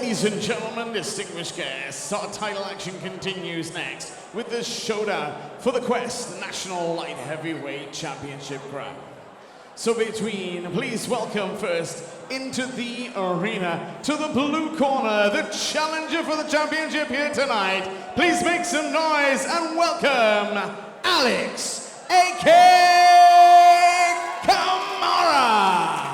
Ladies and gentlemen, distinguished guests, our title action continues next with the showdown for the Quest National Light Heavyweight Championship crown. So please welcome first into the arena, to the blue corner, the challenger for the championship here tonight. Please make some noise and welcome Alex Kamara.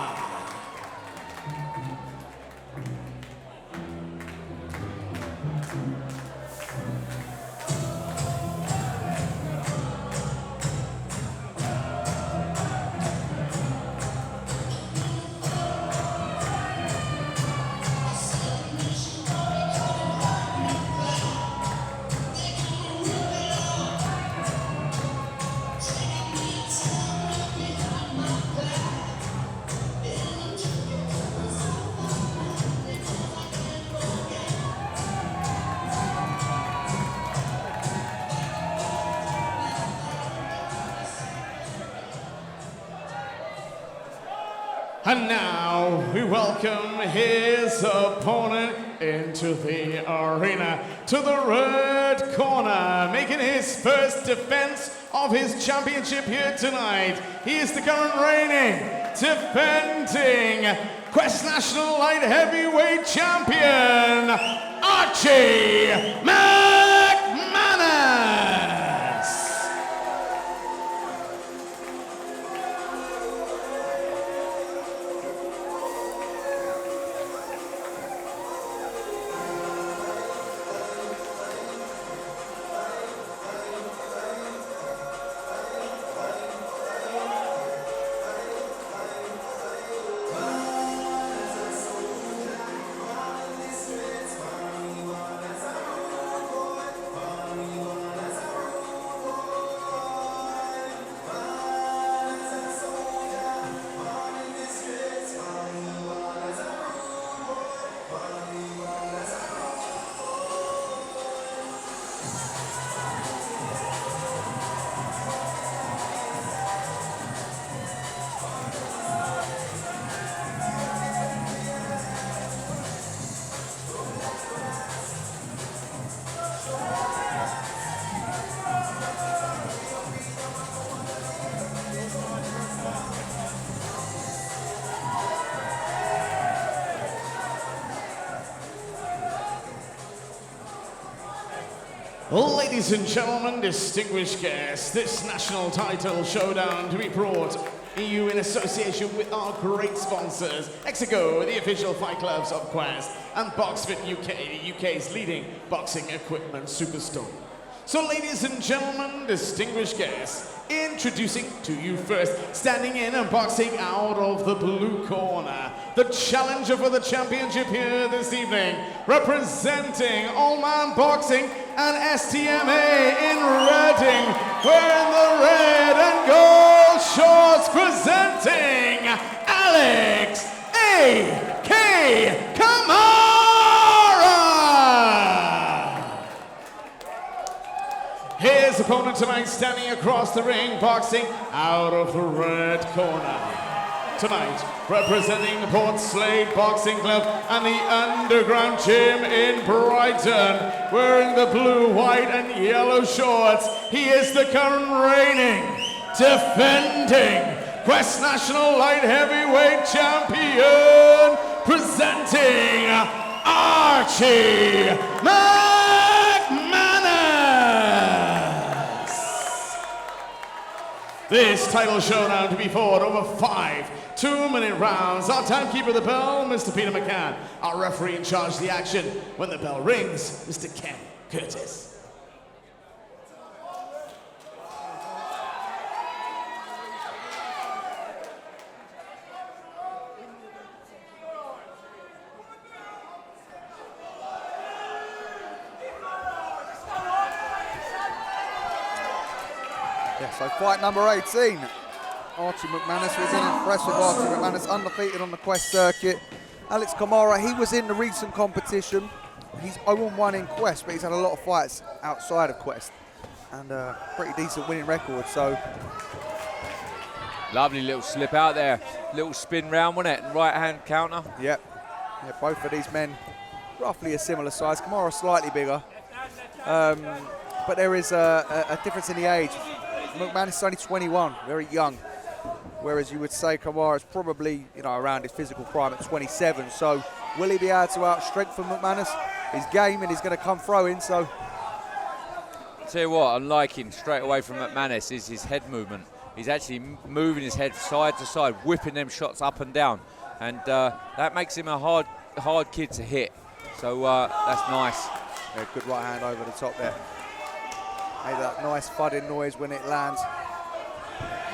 And now we welcome his opponent into the arena, to the red corner, making his first defense of his championship here tonight. He is the current reigning, defending Quest National Light Heavyweight Champion, Archie McManus. Ladies and gentlemen, distinguished guests, this national title showdown to be brought you in association with our great sponsors, Exigo, the official fight clubs of Quest, and BoxFit UK, the UK's leading boxing equipment superstore. So ladies and gentlemen, distinguished guests, introducing to you first, standing in and boxing out of the blue corner, the challenger for the championship here this evening, representing All Man Boxing and STMA in Reading, wearing the red and gold shorts, presenting Alex Kamara. His opponent tonight standing across the ring, boxing out of the red corner. Tonight, representing the Port Slade Boxing Club and the Underground Gym in Brighton, wearing the blue, white and yellow shorts, he is the current reigning, defending Quest National Light Heavyweight Champion, presenting Archie McManus. This title showdown to be fought over 5 2-minute rounds. Our timekeeper of the bell, Mr. Peter McCann. Our referee in charge of the action when the bell rings, Mr. Ken Curtis. Yeah, so fight number 18. Archie McManus. We've been impressed with Archie McManus, undefeated on the Quest circuit. Alex Kamara, he was in the recent competition. He's 0-1 in Quest, but he's had a lot of fights outside of Quest. And pretty decent winning record, so. Lovely little slip out there. Little spin round, wasn't it? Right hand counter. Yep. Yeah, both of these men roughly a similar size. Kamara slightly bigger. But there is a difference in the age. McManus is only 21, very young. Whereas you would say Kamara is probably, around his physical prime at 27. So will he be able to out-strengthen McManus? He's game and he's going to come throwing, so... Tell you what I'm liking straight away from McManus is his head movement. He's actually moving his head side to side, whipping them shots up and down. And that makes him a hard kid to hit. So that's nice. Yeah, good right hand over the top there. Made that nice thudding noise when it lands.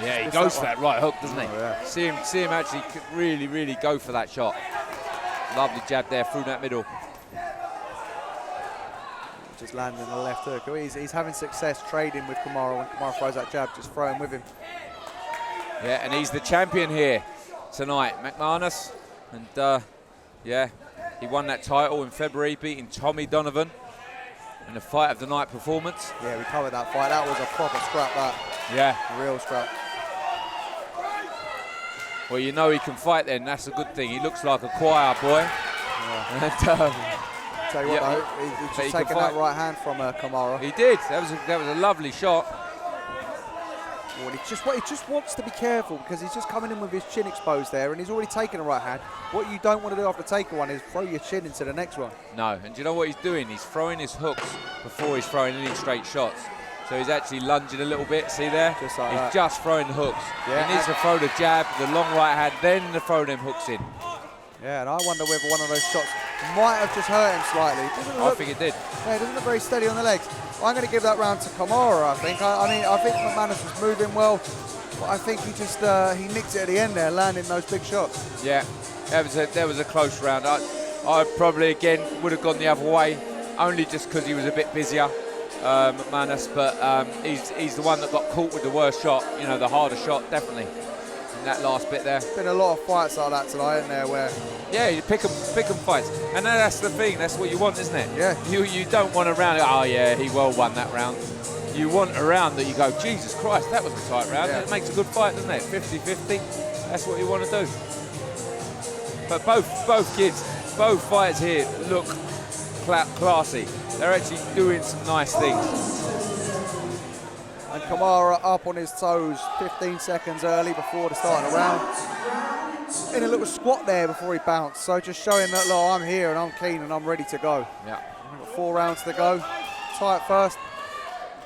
Yeah, he goes for that right hook, doesn't he? Oh, yeah. See him actually really, really go for that shot. Lovely jab there through that middle. Just landing the left hook. He's having success trading with Kamara. When Kamara throws that jab, just throw him with him. Yeah, and he's the champion here tonight, McManus. And yeah, he won that title in February, beating Tommy Donovan in a fight of the night performance. Yeah, we covered that fight. That was a proper scrap, that. Yeah. A real scrap. Well, he can fight then. That's a good thing. He looks like a choir boy. Yeah. And, tell you what, though, he's just taken that right hand from Kamara. He did. That was a lovely shot. Well, he just wants to be careful because he's just coming in with his chin exposed there, and he's already taken a right hand. What you don't want to do after taking one is throw your chin into the next one. No, and do you know what he's doing? He's throwing his hooks before he's throwing any straight shots. So he's actually lunging a little bit. See there? Just like he's that. just throwing the hooks. Yeah, he needs to throw the jab, the long right hand, then to throw them hooks in. Yeah, and I wonder whether one of those shots might have just hurt him slightly. I think it did. Yeah, it doesn't look very steady on the legs. I'm going to give that round to Kamara, I think. I think McManus was moving well, but I think he just he nicked it at the end there, landing those big shots. Yeah, that was a close round. I probably, again, would have gone the other way, only just because he was a bit busier, McManus, but he's the one that got caught with the worst shot, the harder shot, definitely. In that last bit there. Been a lot of fights like that tonight, isn't there? Where you pick 'em fights, and that's the thing. That's what you want, isn't it? Yeah. You don't want a round. Oh yeah, he well won that round. You want a round that you go, Jesus Christ, that was a tight round. Yeah. It makes a good fight, doesn't it? 50-50. That's what you want to do. But both kids, both fights here look classy. They're actually doing some nice things. And Kamara up on his toes 15 seconds early before the start of the round. In a little squat there before he bounced. So just showing that, look, I'm here and I'm keen and I'm ready to go. Yeah. We've got 4 rounds to go. Tight first.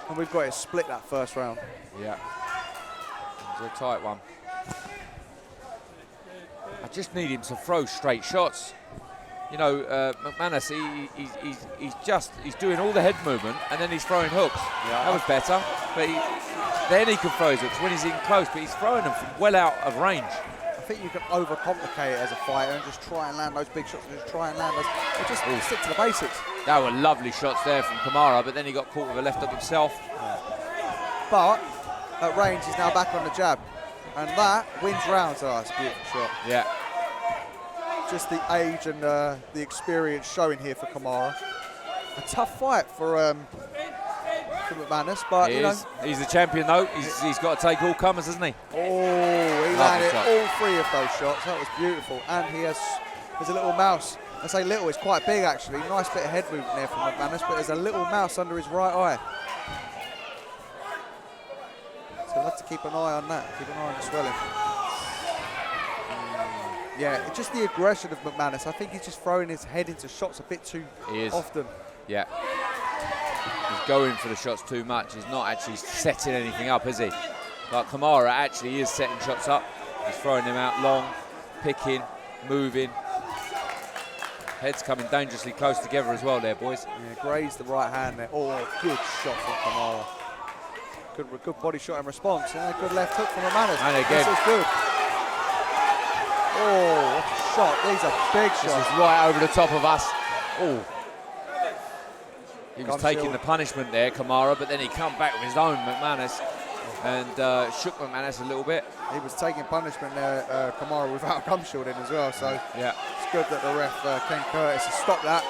And we've got to split that first round. Yeah. It was a tight one. I just need him to throw straight shots. McManus, he's doing all the head movement and then he's throwing hooks. Yeah. That was better. But then he can throw his hooks when he's in close, but he's throwing them from well out of range. I think you can overcomplicate it as a fighter and just try and land those big shots and just try and land those. Or just stick to the basics. That were lovely shots there from Kamara, but then he got caught with a left hook himself. Yeah. But at range, he's now back on the jab. And that wins rounds. Oh, it's a beautiful shot. Yeah. Just the age and the experience showing here for Kamara. A tough fight for McManus, but he's the champion though. He's got to take all comers, hasn't he? Oh, he landed all 3 of those shots. That was beautiful, and there's a little mouse. I say little, it's quite big actually. Nice bit of head movement there from McManus, but there's a little mouse under his right eye. So we'll have to keep an eye on that. Keep an eye on the swelling. Yeah, just the aggression of McManus. I think he's just throwing his head into shots a bit too often. Yeah. He's going for the shots too much. He's not actually setting anything up, is he? Like Kamara actually is setting shots up. He's throwing them out long, picking, moving. Heads coming dangerously close together as well there, boys. Yeah, grazed the right hand there. Oh, good shot from Kamara. Good body shot in response. Yeah, good left hook from McManus. And again. This is good. Oh, what a shot. These are big shots. This is right over the top of us. Oh. He was Gum taking shield. the punishment there, Kamara, but then he come back with his own, McManus, and shook McManus a little bit. He was taking punishment there, Kamara, without gum shield in as well. So yeah, it's good that the ref, Ken Curtis, has stopped that.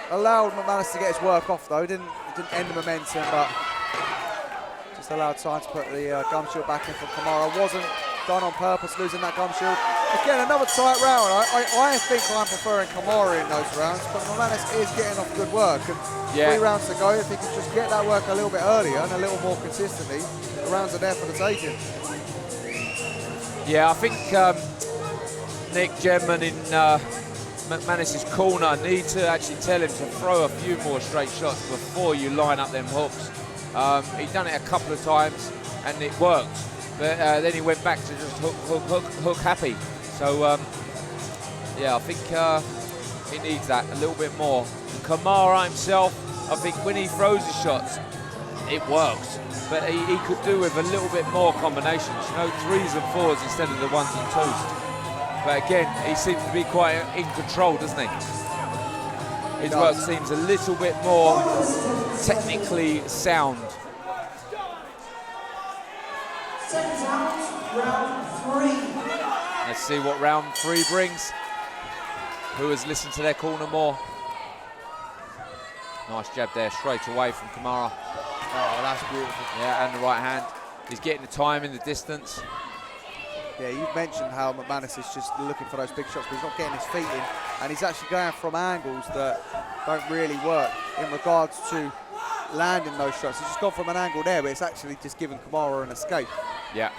Allowed McManus to get his work off though. Didn't end the momentum, but just allowed time to put the gum shield back in for Kamara. Wasn't done on purpose, losing that gum shield. Again, another tight round. I think I'm preferring Kamara in those rounds, but McManus is getting off good work. And 3 rounds to go, if he can just get that work a little bit earlier and a little more consistently, the rounds are there for the taking. Yeah, I think Nick Gemman in McManus's corner need to actually tell him to throw a few more straight shots before you line up them hooks. He's done it a couple of times and it worked, but then he went back to just hook happy. So yeah, I think he needs that a little bit more. And Kamara himself, I think when he throws his shots, it works, but he could do with a little bit more combinations, you know, 3s and 4s instead of the 1s and 2s. But again, he seems to be quite in control, doesn't he? His work seems a little bit more technically sound. Round 3. Let's see what round 3 brings. Who has listened to their corner more? Nice jab there, straight away from Kamara. Oh, that's beautiful. Yeah, and the right hand. He's getting the time in the distance. Yeah, you've mentioned how McManus is just looking for those big shots, but he's not getting his feet in, and he's actually going from angles that don't really work in regards to landing those shots. He's just gone from an angle there, but it's actually just giving Kamara an escape. Yeah.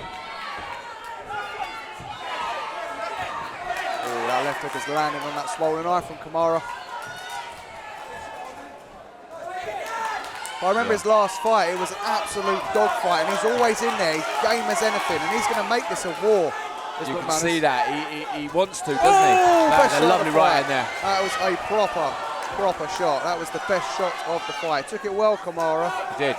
Oh, that left hook is landing on that swollen eye from Kamara. I remember his last fight, it was an absolute dogfight, and he's always in there, he's game as anything, and he's going to make this a war. You can see that, he wants to, doesn't he? That's a lovely right hand there. That was a proper shot. That was the best shot of the fight. Took it well, Kamara. He did.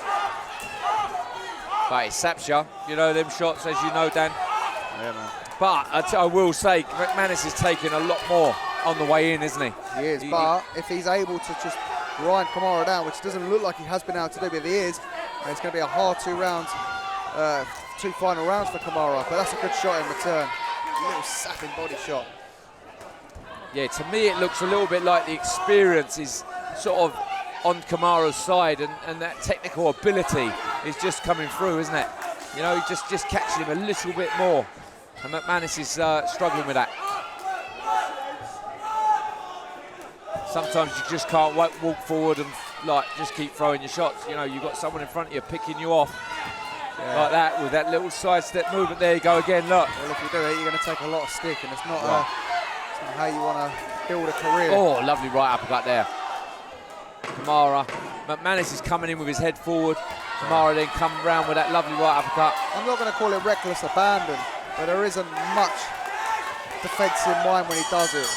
But it saps you, you know, them shots, as you know, Dan. Yeah, man. But I will say, McManus is taking a lot more on the way in, isn't he? He is, but if he's able to just grind Kamara down, which doesn't look like he has been able to do, but if he is, it's going to be a hard 2 rounds, 2 final rounds for Kamara, but that's a good shot in return. A little sapping body shot. Yeah, to me it looks a little bit like the experience is sort of on Kamara's side, and that technical ability is just coming through, isn't it? You know, just catching him a little bit more, and McManus is struggling with that. Sometimes you just can't walk forward and like just keep throwing your shots. You know, you've got someone in front of you picking you off like that with that little sidestep movement. There you go again, look. Well, if you do it, you're going to take a lot of stick, and it's not, it's not how you want to build a career. Oh, lovely right uppercut there. Kamara. McManus is coming in with his head forward. Kamara then coming round with that lovely right uppercut. I'm not going to call it reckless abandon, but there isn't much defence in mind when he does it.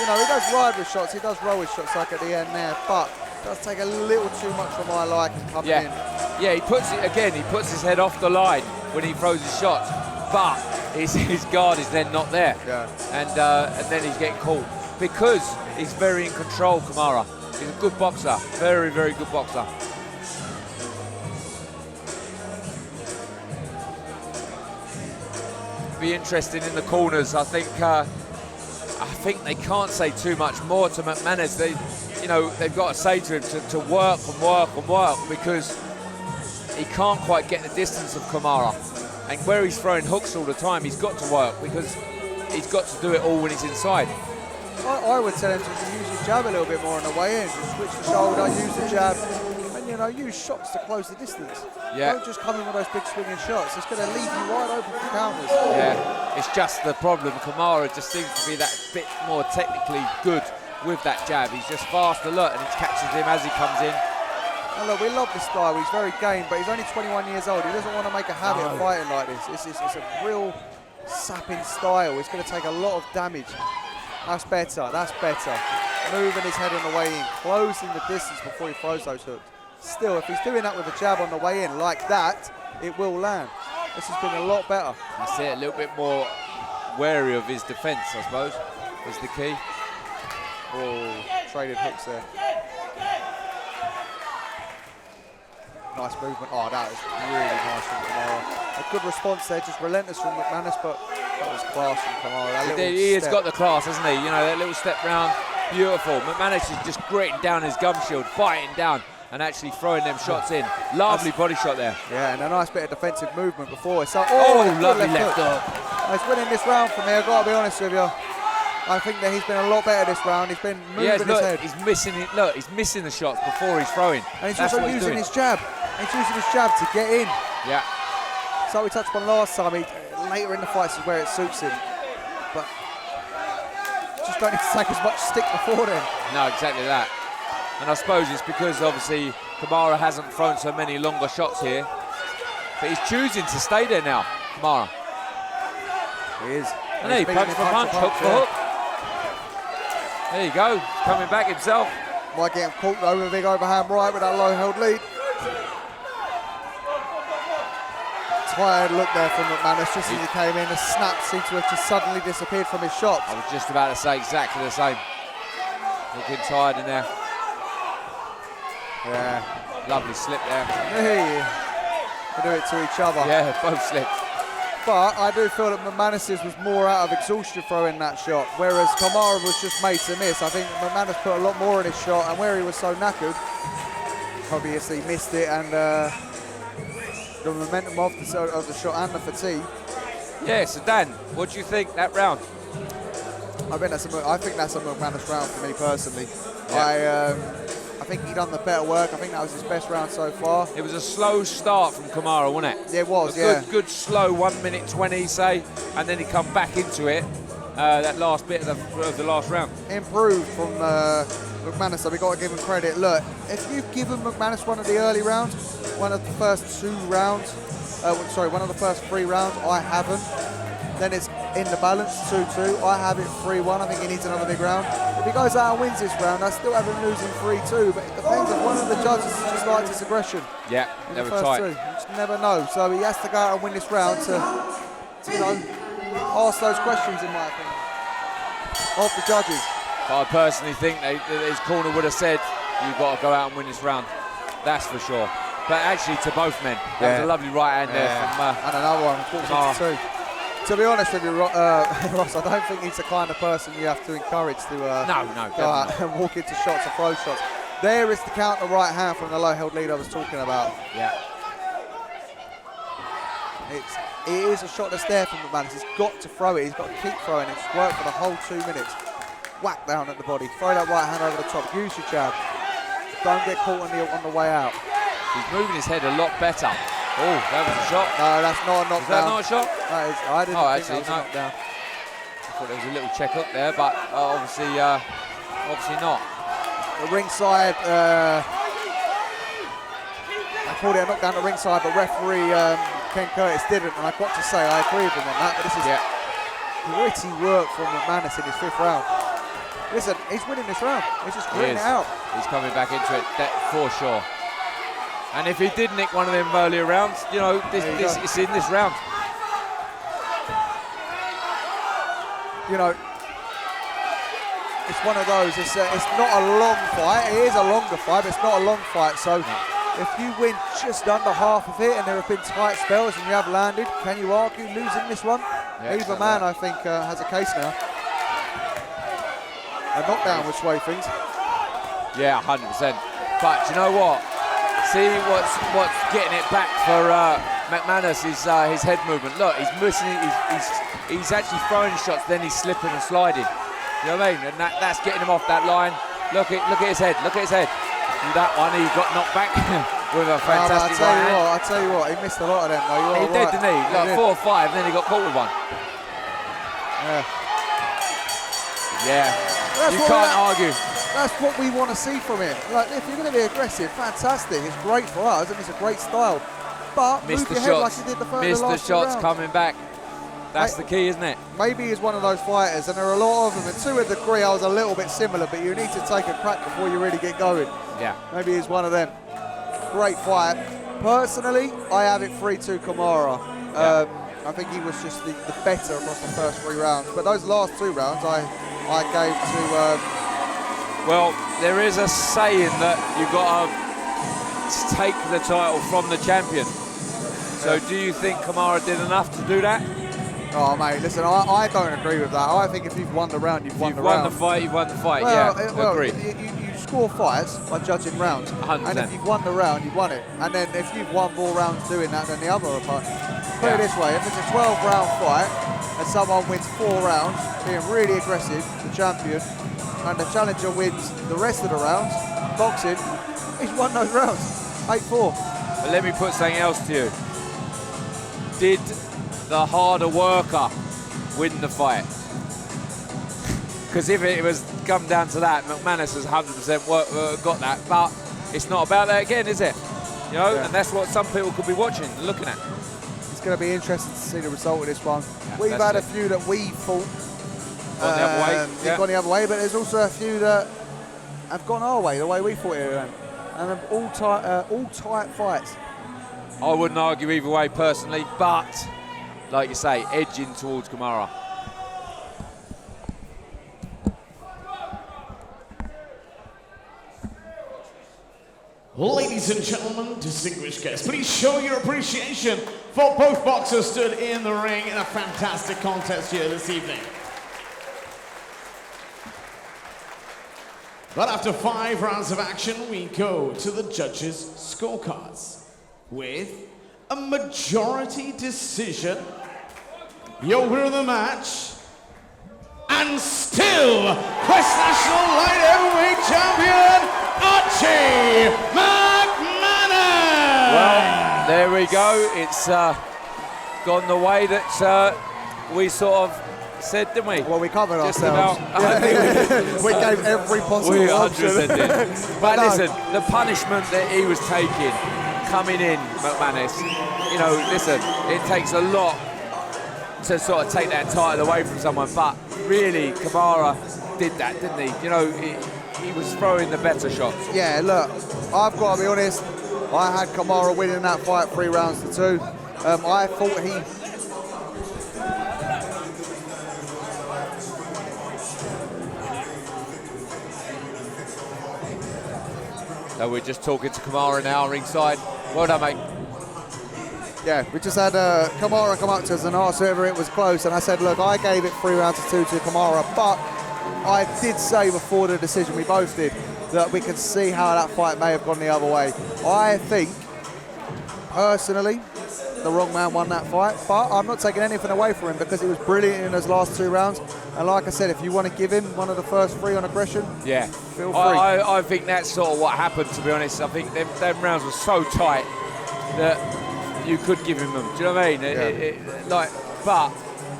You know, he does ride with shots, he does roll with shots like at the end there, but it does take a little too much for my liking coming in. Yeah, he puts it again, he puts his head off the line when he throws his shots, but his guard is then not there. Yeah. And then he's getting caught because he's very in control, Kamara. He's a good boxer, very, very good boxer. Be interesting in the corners. I think they can't say too much more to McManus. They've got to say to him to work and work and work, because he can't quite get the distance of Kamara. And where he's throwing hooks all the time, he's got to work, because he's got to do it all when he's inside. I would tell him to use his jab a little bit more on the way in. Just switch the shoulder, use the jab, and use shots to close the distance. Yeah. Don't just come in with those big swinging shots. It's going to leave you wide open for counters. Yeah, it's just the problem. Kamara just seems to be that bit more technically good with that jab. He's just fast alert, and it catches him as he comes in. And look, we love this style. He's very game, but he's only 21 years old. He doesn't want to make a habit of fighting like this. It's a real sapping style. It's going to take a lot of damage. That's better. That's better. Moving his head on the way in, closing the distance before he throws those hooks. Still, if he's doing that with a jab on the way in like that, it will land. This has been a lot better. I see a little bit more wary of his defence, I suppose, is the key. Oh, traded hooks there. Nice movement. Oh, that was really nice from Kamara. A good response there, just relentless from McManus, but that was class from Kamara. He has got the class, hasn't he? You know, that little step round, beautiful. McManus is just gritting down his gum shield, fighting down, and actually throwing them shots in. Lovely body shot there. Yeah, and a nice bit of defensive movement before. So, lovely left hook. He's winning this round for me, I've got to be honest with you. I think that he's been a lot better this round. He's been moving his head. He's missing it. Look, he's missing the shots before he's throwing. And he's also using his jab. He's using his jab to get in. Yeah. So we touched on last time. Later in the fights is where it suits him. But just don't need to take as much stick before then. No, exactly that. And I suppose it's because obviously Kamara hasn't thrown so many longer shots here. But he's choosing to stay there now, Kamara. He is. And he punch for punch, hook for hook. There you go, coming back himself. Might get him caught though with a big overhand right with that low held lead. Tired look there from McManus just as he came in. The snap seemed to have just suddenly disappeared from his shots. I was just about to say exactly the same. Looking tired in there. Yeah. Lovely slip there. Hey. They do it to each other. Yeah, both slipped. But I do feel that McManus's was more out of exhaustion throwing that shot, whereas Kamara was just made to miss. I think McManus put a lot more in his shot, and where he was so knackered, obviously missed it, and the momentum of the shot and the fatigue. Yeah, so Dan, what do you think that round? I think that's a McManus round for me personally. Yeah. I think he done the better work. I think that was his best round so far. It was a slow start from Kamara, wasn't it? Yeah, it was, Good slow 1 minute 20, say, and then he come back into it, that last bit of the last round. Improved from McManus, so we got to give him credit. Look, if you've given McManus one of the early rounds, one of the first 2 rounds, one of the first 3 rounds, I haven't. Then it's in the balance, 2-2. I have it 3-1. I think he needs another big round. If he goes out and wins this round, I still have him losing 3-2. But it depends if one of the judges just likes his aggression. Yeah, they were first tight. 2. You just never know. So he has to go out and win this round to ask those questions, in my opinion, of the judges. But I personally think his corner would have said, you've got to go out and win this round. That's for sure. But actually, to both men. That was a lovely right hand there from and another one, 42. To be honest with you, Ross, I don't think he's the kind of person you have to encourage to go out and walk into shots or throw shots. There is the counter right hand from the low held lead I was talking about. Yeah. It is a shot that's there from McManus. He's got to throw it. He's got to keep throwing it. It's worked for the whole 2 minutes. Whack down at the body. Throw that right hand over the top. Use your jab. Don't get caught on the way out. He's moving his head a lot better. Oh, that was a shot. No, that's not a knockdown. Is that not a shot? That is, I didn't think that was a knockdown. I thought there was a little check up there, but obviously not. The ringside, I called it a knockdown at ringside, but referee Ken Curtis didn't, and I've got to say I agree with him on that. But this is gritty work from McManus in his 5th round. Listen, he's winning this round. He's just gritting it out. He's coming back into it, for sure. And if he did nick one of them earlier rounds, it's in this round. It's one of those. It's not a long fight. It is a longer fight, but it's not a long fight. So if you win just under half of it, and there have been tight spells, and you have landed, can you argue losing this one? Yeah, Either man, I think, has a case now. A knockdown would sway things. Yeah, 100%. But you know what? See what's getting it back for McManus is his head movement. Look, he's missing. He's actually throwing shots, then he's slipping and sliding. You know what I mean? And that's getting him off that line. Look at his head. Look at his head. And that one, he got knocked back with a fantastic right hand. I tell you what, he missed a lot of them though. He did, didn't he? Like 4 or 5, then he got caught with one. Yeah. You can't argue. That's what we want to see from him. Like, if you're going to be aggressive, fantastic. It's great for us, and it's a great style. But move your head like you did the first. Missed the shots coming back. That's the key, isn't it? Maybe he's one of those fighters, and there are a lot of them. And to a degree, I was a little bit similar, but you need to take a crack before you really get going. Yeah. Maybe he's one of them. Great fight. Personally, I have it 3-2 Kamara. I think he was just the better across the first 3 rounds. But those last 2 rounds, I gave to... well, there is a saying that you've got to take the title from the champion. So do you think Kamara did enough to do that? Oh, mate, listen, I don't agree with that. I think if you've won the round, you've won the round. You've won the fight, well, agreed. You score fights by judging rounds. 100%. And if you've won the round, you've won it. And then if you've won more rounds doing that than the other opponent. Put it this way, if it's a 12-round fight, and someone wins 4 rounds, being really aggressive, the champion, and the challenger wins the rest of the rounds, boxing, he's won those rounds, 8-4. But let me put something else to you. Did the harder worker win the fight? Because if it was come down to that, McManus has 100% got that, but it's not about that again, is it? You know, and that's what some people could be watching and looking at. It's going to be interesting to see the result of this one. Yeah, We've had a few that we thought gone the other way. they've gone the other way, but there's also a few that have gone our way, the way we thought it went. And all tight fights. I wouldn't argue either way personally, but like you say, edging towards Kamara. Ladies and gentlemen, distinguished guests, please show your appreciation for both boxers stood in the ring in a fantastic contest here this evening. But after 5 rounds of action, we go to the judges' scorecards with a majority decision. Your winner of the match, and still Quest National Light Heavyweight Champion, Archie McManus! Well, there we go. It's gone the way that we sort of said, didn't we? Well, we covered Just ourselves. about. We gave every possible We option. 100% did. But listen, the punishment that he was taking, coming in, McManus, you know, listen, it takes a lot to sort of take that title away from someone, but really, Kamara did that, didn't he? You know, he was throwing the better shots. Yeah, look, I've got to be honest, I had Kamara winning that fight 3 rounds to 2. I thought he... So we're just talking to Kamara now, ringside. Well done, mate. Yeah, we just had Kamara come up to us and ask whether it was close, and I said, look, I gave it 3 rounds to 2 to Kamara, but I did say before the decision, we both did, that we could see how that fight may have gone the other way. I think, personally, the wrong man won that fight, but I'm not taking anything away from him because he was brilliant in those last 2 rounds. And like I said, if you want to give him one of the first 3 on aggression, yeah, feel free. I think that's sort of what happened, to be honest. I think them rounds were so tight that you could give him them. Do you know what I mean? Yeah.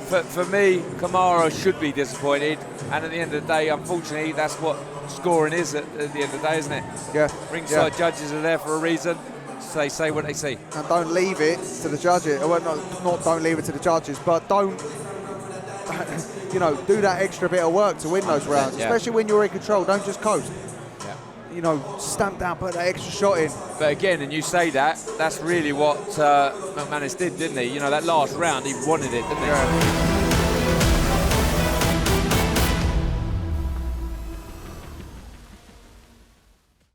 But for me, Kamara should be disappointed. And at the end of the day, unfortunately, that's what scoring is at the end of the day, isn't it? Yeah. Ringside judges are there for a reason. So they say what they see. And don't leave it to the judges. Well, not don't leave it to the judges, but don't, you know, do that extra bit of work to win those rounds, especially when you're in control. Don't just coast. You know, stamp down, put that extra shot in. But again, and you say that's really what McManus did, didn't he? You know, that last round, he wanted it, didn't he? Yeah.